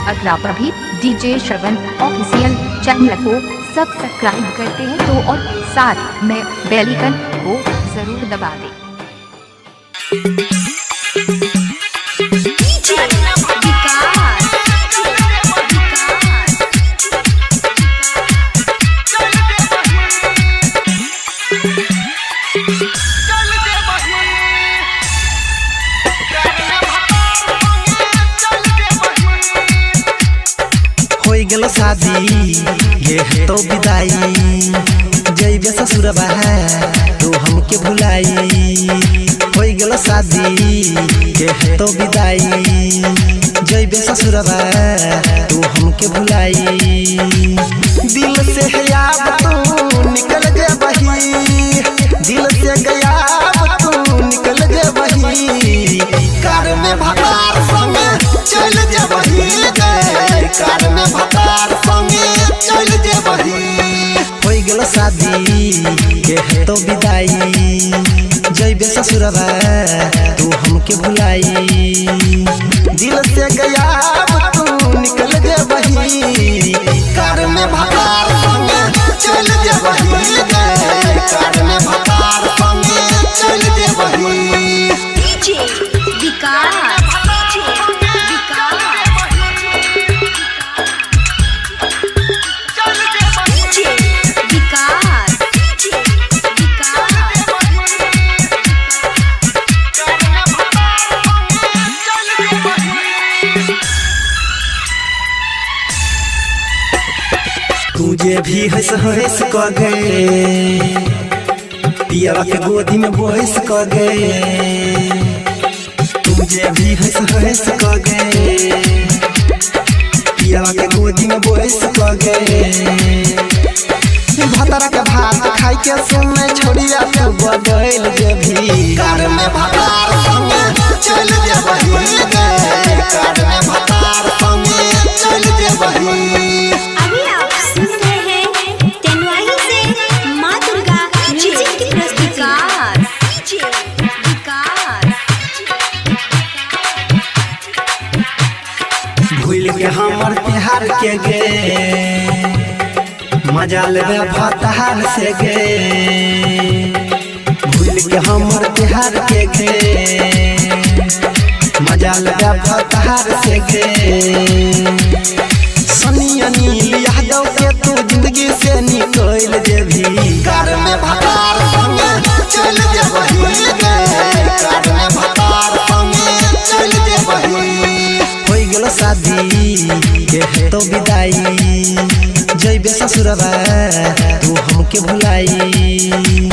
अगर आप अभी डीजे श्रवण ऑफिशियल चैनल को सब्सक्राइब करते हैं तो और साथ में बेल आइकन को जरूर दबा दें। गेलो शादी ये तो विदाई जइबे ससुरबा तो हमके भुलाई। हो गेलो शादी ये तो विदाई जइबे ससुरबा तो हमके भुलाई। दिल से याद तू निकल गे बही, दिल से गया तू निकल गे बही। कार में भतार संगे चल जे बही, कार में भतार संगे चल जे बही। हो गेलो शादी ये तो विदाई जइबे ससुरबा तू हमके भुलाई। दिल से गया तू निकल जे बही, कार में भतार संगे चल जे बही, कार में भतार संगे चल जे बही। डीजे विकास तुझे भी हंस हंस क गए, पियावा के गोदी में बोस क गए। तुझे भी हंस हंस क गए, पियावा के गोदी में बोस क गए। भतरा के भात खाई के सुने छोड़िया तू बदल जे भी। कार में भतार संगे चल जे बही, कार में भतार संगे चल जे बही। भूल के हमर प्यार के गे, मजा लेबे भतार से गे। भूल के हमर प्यार के गे, मजा लेबे भतार से गे। सनी अनिल यादव के तू जिंदगी से निकल जेबी। कार में भतार संगे चल जे बही, कार में भतार संगे चल जे बही। हो गेलो शादी ये तो विदाई जइबे ससुरबा तू हमके भुलाई।